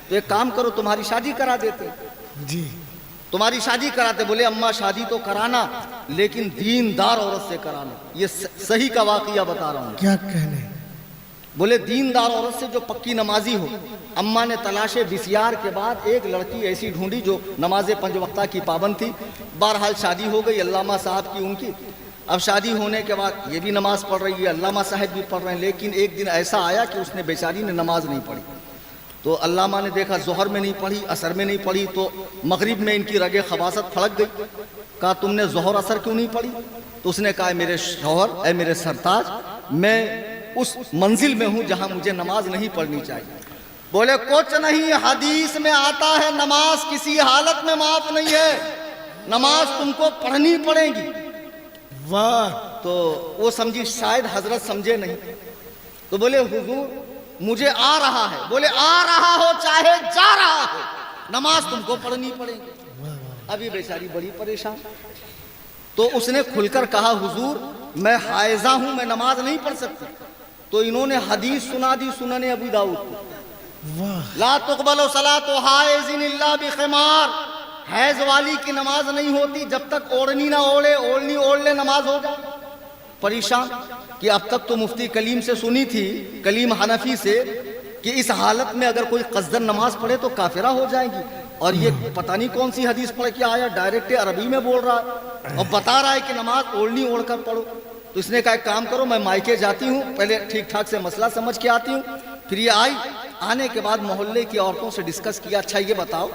تو ایک کام کرو تمہاری شادی کرا دیتے، جی تمہاری شادی کراتے۔ بولے اماں شادی تو کرانا لیکن دیندار عورت سے کرانا، یہ صحیح کا واقعہ بتا رہا ہوں۔ کیا کہنے؟ بولے دیندار عورت سے جو پکی نمازی ہو۔ اماں نے تلاش بسیار کے بعد ایک لڑکی ایسی ڈھونڈی جو نماز 5 وقتہ کی پابند تھی۔ بہرحال شادی ہو گئی علامہ صاحب کی ان کی۔ اب شادی ہونے کے بعد یہ بھی نماز پڑھ رہی ہے، علامہ صاحب بھی پڑھ رہے ہیں، لیکن ایک دن ایسا آیا کہ اس نے بیچاری نے نماز نہیں پڑھی۔ تو علامہ نے دیکھا ظہر میں نہیں پڑھی، عصر میں نہیں پڑھی، تو مغرب میں ان کی رگے خباثت پھڑک گئی۔ کہا تم نے ظہر عصر کیوں نہیں پڑھی؟ تو اس نے کہا اے میرے شوہر، اے میرے سرتاج، میں اس منزل میں ہوں جہاں مجھے نماز نہیں پڑھنی چاہیے۔ بولے کچھ نہیں، حدیث میں آتا ہے نماز کسی حالت میں معاف نہیں ہے، نماز تم کو پڑھنی پڑے گی۔ واہ، تو وہ سمجھی شاید حضرت سمجھے نہیں، تو بولے حضور مجھے آ رہا ہے۔ بولے آ رہا ہو چاہے جا رہا ہو، نماز تم کو پڑھنی پڑے گی۔ ابھی بیچاری بڑی پریشان، تو اس نے کھل کر کہا حضور میں حائضہ ہوں، میں نماز نہیں پڑھ سکتی۔ تو انہوں نے حدیث سنا دی سنن ابو داؤد کو، واہ، لا تقبل صلاۃ حائض الا بخمار، حیض والی کی نماز نہیں ہوتی جب تک اوڑھنی نہ اوڑھے، اوڑھنی اوڑھ لے نماز ہو جائے۔ پریشان کہ اب تک تو مفتی کلیم سے سنی تھی، کلیم حنفی سے، کہ اس حالت میں اگر کوئی قصدن نماز پڑھے تو کافرہ ہو جائے گی، اور یہ پتہ نہیں کون سی حدیث پڑھ کے آیا، ڈائریکٹ عربی میں بول رہا ہے اور بتا رہا ہے کہ نماز اوڑھنی اوڑھ کر پڑھو۔ تو اس نے کہا ایک کام کرو میں مائکے جاتی ہوں، پہلے ٹھیک ٹھاک سے مسئلہ سمجھ کے آتی ہوں۔ پھر یہ آئی، آنے کے بعد محلے کی عورتوں سے ڈسکس کیا، اچھا یہ بتاؤ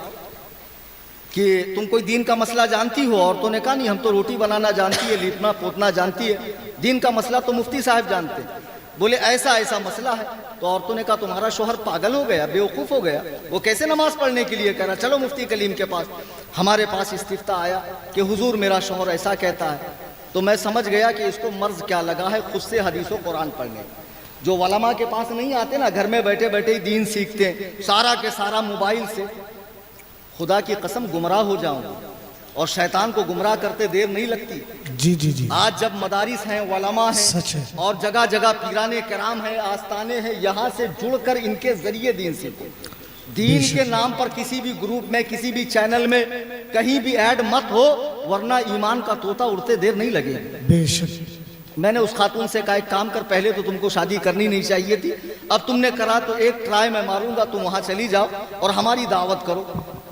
کہ تم کوئی دین کا مسئلہ جانتی ہو؟ عورتوں نے کہا نہیں ہم تو روٹی بنانا جانتی ہے، لیپنا پوتنا جانتی ہے، دین کا مسئلہ تو مفتی صاحب جانتے ہیں۔ بولے ایسا ایسا مسئلہ ہے۔ تو عورتوں نے کہا تمہارا شوہر پاگل ہو گیا، بیوقوف ہو گیا، وہ کیسے نماز پڑھنے کے لیے کہہ رہا؟ چلو مفتی کلیم کے پاس۔ ہمارے پاس استفتاء آیا کہ حضور میرا شوہر ایسا کہتا ہے تو میں سمجھ گیا کہ اس کو مرض کیا لگا ہے خود سے حدیث و قرآن پڑھنے۔ جو علماء کے پاس نہیں آتے نا، گھر میں بیٹھے بیٹھے ہی دین سیکھتے ہیں، سارا کے سارا موبائل سے، خدا کی قسم گمراہ ہو جاؤں گا، اور شیطان کو گمراہ کرتے دیر نہیں لگتی۔ جی جی جی آج جب مدارس ہیں، علماء ہیں، سچ ہے۔ اور جگہ جگہ پیران کرام ہیں، آستانے ہیں، یہاں سے جڑ کر ان کے ذریعے دین سیکھو۔ دین کے نام پر کسی بھی گروپ میں، کسی بھی چینل میں کہیں بھی ایڈ مت ہو، ورنہ ایمان کا طوطا اڑتے دیر نہیں لگے۔ بے شک۔ میں نے اس خاتون سے کہا ایک کام کر، پہلے تو تم کو شادی کرنی نہیں چاہیے تھی، اب تم نے کرا تو ایک ٹرائی میں ماروں گا، تم وہاں چلی جاؤ اور ہماری دعوت کرو۔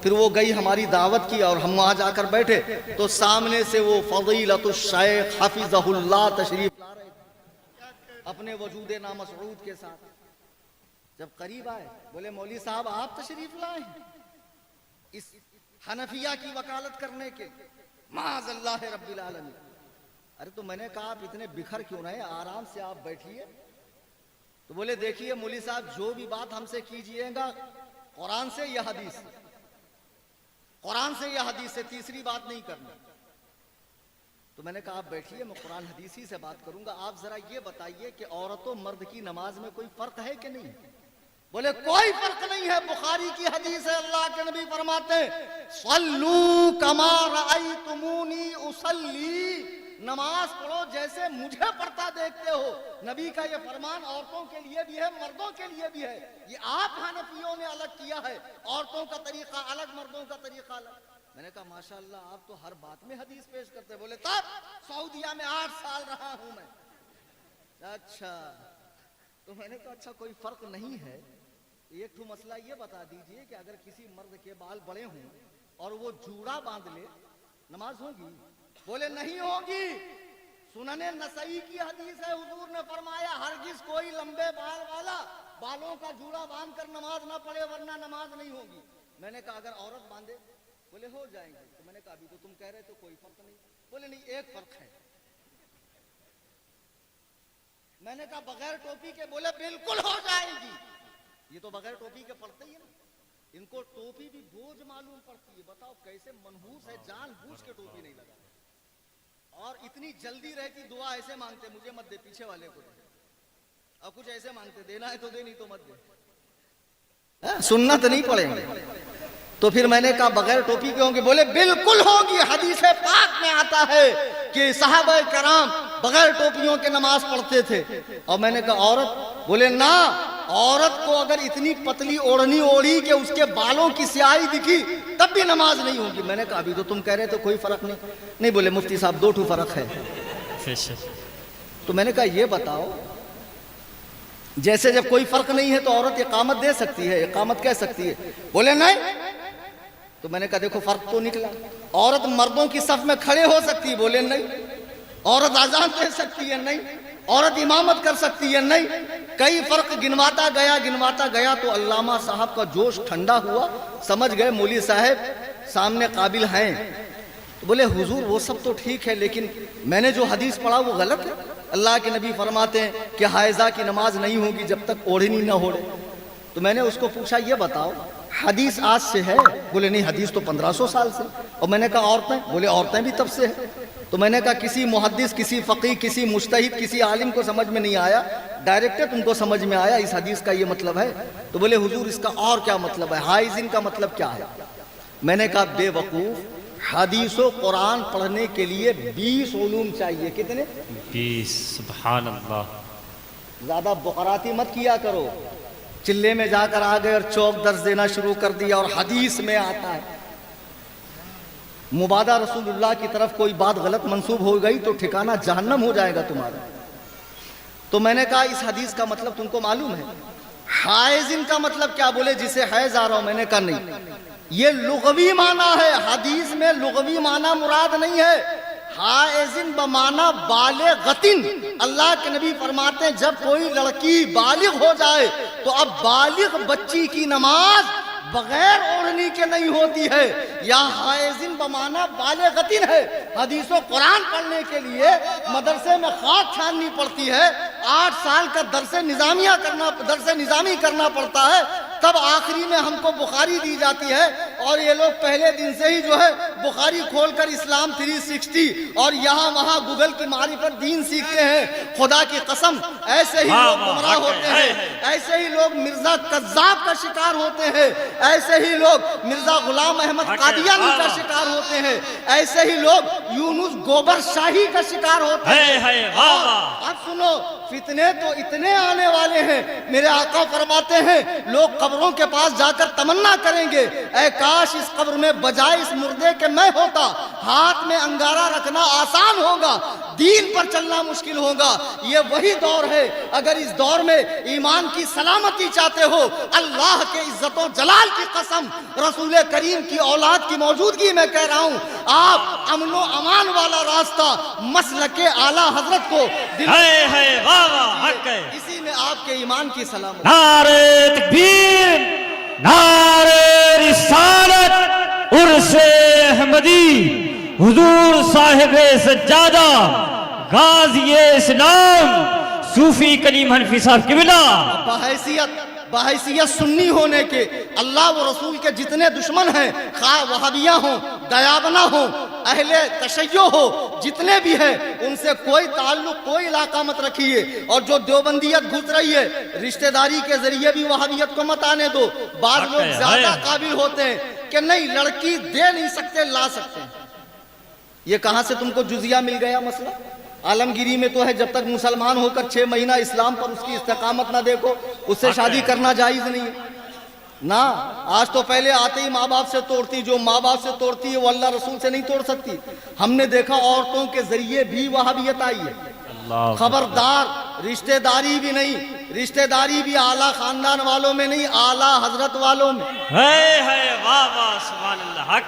پھر وہ گئی، ہماری دعوت کی، اور ہم وہاں جا کر بیٹھے تو سامنے سے وہ فضیلت الشیخ حفظہ اللہ تشریف لا رہے تھے اپنے وجود نامسعود کے ساتھ۔ جب قریب آئے بولے مولوی صاحب آپ تشریف لائے ہیں اس حنفیہ کی وکالت کرنے کے؟ معاذ اللہ رب العالمین۔ ارے تو میں نے کہا آپ اتنے بکھر کیوں رہے، آرام سے آپ بیٹھیے۔ تو بولے دیکھیے مولوی صاحب جو بھی بات ہم سے کیجئے گا قرآن سے یا حدیث سے، قرآن سے یا حدیث سے، تیسری بات نہیں کرنا۔ تو میں نے کہا آپ بیٹھیے، میں قرآن حدیثی سے بات کروں گا، آپ ذرا یہ بتائیے کہ عورت و مرد کی نماز میں کوئی فرق ہے کہ نہیں؟ بولے کوئی فرق نہیں ہے، بخاری کی حدیث ہے، اللہ کے نبی فرماتے ہیں صلو کما رأیتمونی اصلی، نماز پڑھو جیسے مجھے پڑھتا دیکھتے ہو۔ نبی کا یہ فرمان عورتوں کے لیے بھی ہے، مردوں کے لیے بھی ہے۔ یہ آپ حنفیوں نے الگ کیا ہے، عورتوں کا طریقہ الگ، مردوں کا طریقہ الگ۔ میں نے کہا ماشاءاللہ آپ تو ہر بات میں حدیث پیش کرتے۔ بولے تب سعودیہ میں 8 سال رہا ہوں میں۔ اچھا، تو میں نے کہا اچھا کوئی فرق نہیں ہے، ایک تو مسئلہ یہ بتا دیجئے کہ اگر کسی مرد کے بال بڑے ہوں اور وہ جوڑا باندھ لے، نماز ہوگی؟ بولے نہیں ہوگی۔ سنن نسائی کی حدیث ہے، حضور نے فرمایا ہرگز کوئی لمبے بال والا بالوں کا جوڑا باندھ کر نماز نہ پڑھے ورنہ نماز نہیں ہوگی۔ میں نے کہا اگر عورت باندھے؟ بولے ہو جائیں گے۔ تو میں نے کہا ابھی تو تم کہہ رہے تو کوئی فرق نہیں۔ بولے نہیں ایک فرق ہے۔ میں نے کہا بغیر ٹوپی کے؟ بولے بالکل ہو جائے گی۔ یہ تو بغیر ٹوپی کے پڑھتے ہی ہے نا، ان کو ٹوپی بھی بوجھ معلوم پڑتی ہے۔ بتاؤ کیسے منحوس ہے، جان بوجھ کے ٹوپی نہیں لگا، اور اتنی جلدی رہتی دعا ایسے مانگتے مجھے مت دے، پیچھے والے کو دے، اور کچھ ایسے مانگتے دینا ہے تو دے، نہیں تو مت دے، سنت نہیں پڑھیں گے۔ تو پھر میں نے کہا بغیر ٹوپی کے ہوں گے؟ بولے بالکل ہوگی، حدیث پاک میں آتا ہے کہ صحابہ کرام بغیر ٹوپیوں کے نماز پڑھتے تھے۔ اور میں نے کہا عورت؟ بولے نہ، عورت کو اگر اتنی پتلی اوڑھنی اوڑھی کہ اس کے بالوں کی سیاہی دکھی تب بھی نماز نہیں ہوگی۔ میں نے کہا ابھی تو تم کہہ رہے تو کوئی فرق نہیں۔ بولے مفتی صاحب 2 فرق ہے۔ تو میں نے کہا یہ بتاؤ، جیسے جب کوئی فرق نہیں ہے تو عورت اقامت دے سکتی ہے، اقامت کہہ سکتی ہے؟ بولے نہیں۔ تو میں نے کہا دیکھو فرق تو نکلا، عورت مردوں کی صف میں کھڑے ہو سکتی ہے؟ بولے نہیں۔ عورت اذان دے سکتی ہے؟ نہیں۔ عورت امامت کر سکتی ہے؟ نہیں۔ کئی فرق گنواتا گیا تو علامہ صاحب کا جوش ٹھنڈا ہوا، سمجھ گئے مولوی صاحب سامنے قابل ہیں۔ تو بولے حضور وہ سب تو ٹھیک ہے، لیکن میں نے جو حدیث پڑھا وہ غلط ہے۔ اللہ کے نبی فرماتے ہیں کہ حائضہ کی نماز نہیں ہوگی جب تک اوڑھنی نہ اوڑھے۔ تو میں نے اس کو پوچھا یہ بتاؤ حدیث آج سے ہے؟ بولے نہیں حدیث تو 1500 سال سے۔ اور میں نے کہا عورتیں؟ بولے عورتیں بھی تب سے ہیں۔ تو میں نے کہا کسی محدث، کسی فقیہ، کسی مجتہد، کسی عالم کو سمجھ میں نہیں آیا، ڈائریکٹ تم کو سمجھ میں آیا اس حدیث کا یہ مطلب ہے؟ تو بولے حضور اس کا اور کیا مطلب ہے، حائزن کا مطلب کیا ہے؟ میں نے کہا بے وقوف، حدیث و قرآن پڑھنے کے لیے 20 علوم چاہیے۔ کتنے؟ 20۔ سبحان اللہ۔ زیادہ بقراتی مت کیا کرو، چلے میں جا کر آ گئے اور چوک درس دینا شروع کر دیا اور حدیث میں آتا ہے۔ مبادہ رسول اللہ کی طرف کوئی بات غلط منسوب ہو گئی تو ٹھکانہ جہنم ہو جائے گا تمہارا۔ تو میں نے کہا اس حدیث کا مطلب تم کو معلوم ہے؟ حائزن کا مطلب کیا؟ بولے جسے حیض آ رہا ہو۔ میں نے کہا نہیں، یہ لغوی معنی ہے، حدیث میں لغوی معنی مراد نہیں ہے۔ حائزن بمعنی بالغتن، اللہ کے نبی فرماتے ہیں جب کوئی لڑکی بالغ ہو جائے تو اب بالغ بچی کی نماز بغیر اوڑھنی کے نہیں ہوتی ہے۔ یا حائزن بمعنی بالغتن ہے۔ حدیث و قرآن پڑھنے کے لیے مدرسے میں خاک چھاننی پڑتی ہے، 8 سال کا درس نظامی کرنا پڑتا ہے، تب آخری میں ہم کو بخاری دی جاتی ہے اور یہ لوگ پہلے دن سے ہی جو ہے بخاری کھول کر اسلام 360 اور یہاں وہاں گوگل کی معرفت دین سیکھتے ہیں. خدا کی قسم ایسے ہی لوگ گمراہ ہوتے ہیں, ایسے ہی لوگ مرزا کذاب کا شکار ہوتے ہیں, ایسے ہی لوگ مرزا غلام احمد قادیانی کا شکار ہوتے ہیں, ایسے ہی لوگ یونس گوبر شاہی کا شکار ہوتے ہیں. اب سنو, فتنے تو اتنے آنے والے ہیں. میرے آقا فرماتے ہیں لوگ قبروں کے پاس جا کر تمنا کریں گے, اے کاش اس قبر میں بجائے اس مردے کے میں ہوتا. ہاتھ میں انگارہ رکھنا آسان ہوگا, دین پر چلنا مشکل ہوگا. یہ وہی دور ہے. اگر اس دور میں ایمان کی سلامتی چاہتے ہو, اللہ کے عزت و جلال کی قسم, رسول کریم کی اولاد کی موجودگی میں کہہ رہا ہوں, آپ امن و امان والا راستہ مسلک اعلی حضرت کو اسی میں آپ کے ایمان کی سلامتی. نعرہ تکبیر, نعرہ رسالت, عرس احمدی, حضور صاحب سجادہ, غازی اسلام, صوفی کلیم حنفی صاحب قبلہ. بحیثیت سنی ہونے کے اللہ و رسول کے جتنے دشمن ہیں, خواہ وہابیہ ہوں, دیابنا ہوں, اہل تشیع ہو, جتنے بھی ہیں, ان سے کوئی تعلق, کوئی علاقہ مت رکھیے. اور جو دیوبندیت گھس رہی ہے, رشتہ داری کے ذریعے بھی وہابیت کو مت آنے دو. بعض لوگ زیادہ قابل ہوتے ہیں کہ نہیں, لڑکی دے نہیں سکتے, لا سکتے ہیں. یہ کہاں سے تم کو جزیہ مل گیا مسئلہ؟ عالمگیری میں تو ہے جب تک مسلمان ہو کر 6 مہینہ اسلام پر اس کی استقامت نہ دیکھو, اس سے شادی کرنا جائز نہیں ہے نا. آج تو پہلے آتے ہی ماں باپ سے توڑتی, جو ماں باپ سے توڑتی ہے وہ اللہ رسول سے نہیں توڑ سکتی. ہم نے دیکھا عورتوں کے ذریعے بھی وہابیت آئی ہے. خبردار, رشتہ داری بھی نہیں, رشتہ داری بھی اعلیٰ خاندان والوں میں نہیں, اعلیٰ حضرت والوں میں.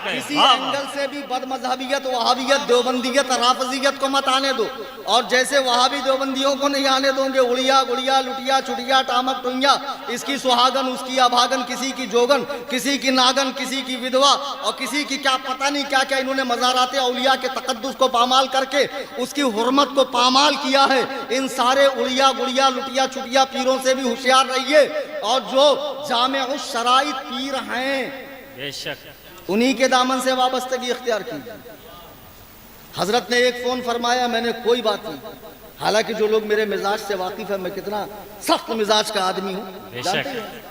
کسی اینگل سے بھی بد مذہبیت, وہابیت, دیوبندیت, رافضیت کو مت آنے دو. اور جیسے وہابی دیوبندیوں کو نہیں آنے دوں گے, اڑیا گڑیا لٹیا چٹیا ٹامک ٹوئیا, اس کی سہاگن اس کی ابھاگن, کسی کی جوگن کسی کی ناگن, کسی کی ودوا اور کسی کی کیا پتہ نہیں کیا کیا, انہوں نے مزارات اولیاء کے تقدس کو پامال کر کے اس کی حرمت کو پامال کیا ہے. ان سارے اڑیا گڑیا لٹیا چٹیا پیروں سے بھی ہوشیار رہیے. اور جو جامع الشرائط پیر ہیں, بے شک انہی کے دامن سے وابستگی اختیار کی. حضرت نے ایک فون فرمایا, میں نے کوئی بات نہیں, حالانکہ جو لوگ میرے مزاج سے واقف ہیں, میں کتنا سخت مزاج کا آدمی ہوں, جانتے ہیں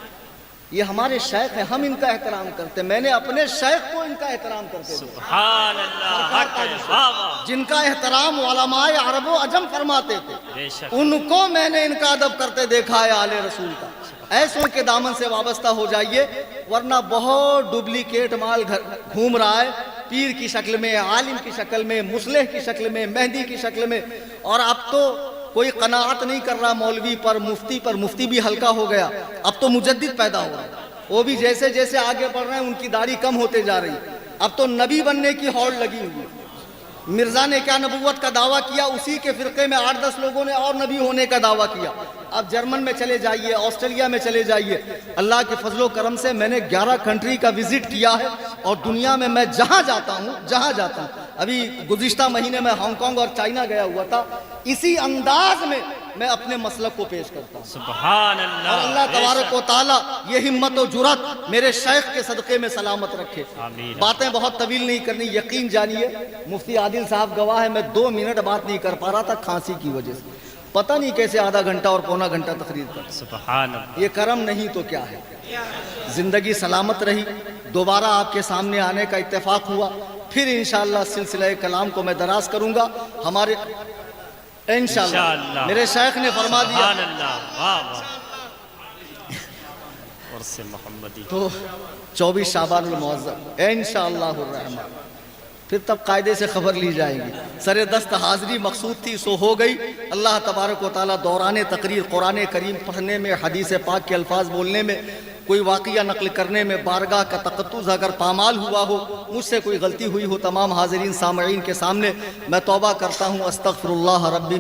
یہ ہمارے شیخ ہیں, ہم ان کا احترام کرتے. میں نے اپنے شیخ کو ان کا احترام کرتے تھے, سبحان اللہ, جن کا احترام علماء عرب و عجم فرماتے تھے, ان کو میں نے ان کا ادب کرتے دیکھا ہے آل رسول کا. ایسوں کے دامن سے وابستہ ہو جائیے, ورنہ بہت ڈپلیکیٹ مال گھوم رہا ہے, پیر کی شکل میں, عالم کی شکل میں, مصلح کی شکل میں, مہدی کی شکل میں. اور اب تو کوئی قناعت نہیں کر رہا مولوی پر, مفتی پر. مفتی بھی ہلکا ہو گیا, اب تو مجدد پیدا ہو رہا ہے. وہ بھی جیسے جیسے آگے بڑھ رہے ہیں ان کی داڑھی کم ہوتے جا رہی. اب تو نبی بننے کی ہوڑ لگی ہوئی. مرزا نے کیا نبوت کا دعویٰ کیا, اسی کے فرقے میں 8-10 لوگوں نے اور نبی ہونے کا دعویٰ کیا. اب جرمن میں چلے جائیے, آسٹریلیا میں چلے جائیے, اللہ کے فضل و کرم سے میں نے 11 کنٹری کا وزٹ کیا ہے. اور دنیا میں جہاں جاتا ہوں, ابھی گزشتہ مہینے میں ہانگ کانگ اور چائنا گیا ہوا تھا, اسی انداز میں اپنے مسلک کو پیش کرتا ہوں. سبحان اللہ. اور اللہ تبارک و تعالیٰ یہ ہمت و جرات میرے شیخ کے صدقے میں سلامت رکھے. باتیں بہت طویل نہیں کرنی, یقین جانیے مفتی عادل صاحب گواہ ہے, میں 2 منٹ بات نہیں کر پا رہا تھا کھانسی کی وجہ سے. پتہ نہیں کیسے آدھا گھنٹہ اور پونا گھنٹہ تقریر کر. سبحان اللہ. یہ کرم نہیں تو کیا ہے. زندگی سلامت رہی, دوبارہ آپ کے سامنے آنے کا اتفاق ہوا, پھر انشاءاللہ سلسلہ کلام کو میں دراز کروں گا. ہمارے انشاءاللہ میرے شیخ نے فرما دیا, سبحان اللہ, واہ واہ. عرس محمدی تو 24 شعبان المعظم انشاءاللہ الرحمن, پھر تب قاعدے سے خبر لی جائے گی. سر دست حاضری مقصود تھی سو ہو گئی. اللہ تبارک و تعالیٰ دوران تقریر قرآن کریم پڑھنے میں, حدیث پاک کے الفاظ بولنے میں, کوئی واقعہ نقل کرنے میں بارگاہ کا تقدس اگر پامال ہوا ہو, مجھ سے کوئی غلطی ہوئی ہو, تمام حاضرین سامعین کے سامنے میں توبہ کرتا ہوں. استغفر اللہ ربی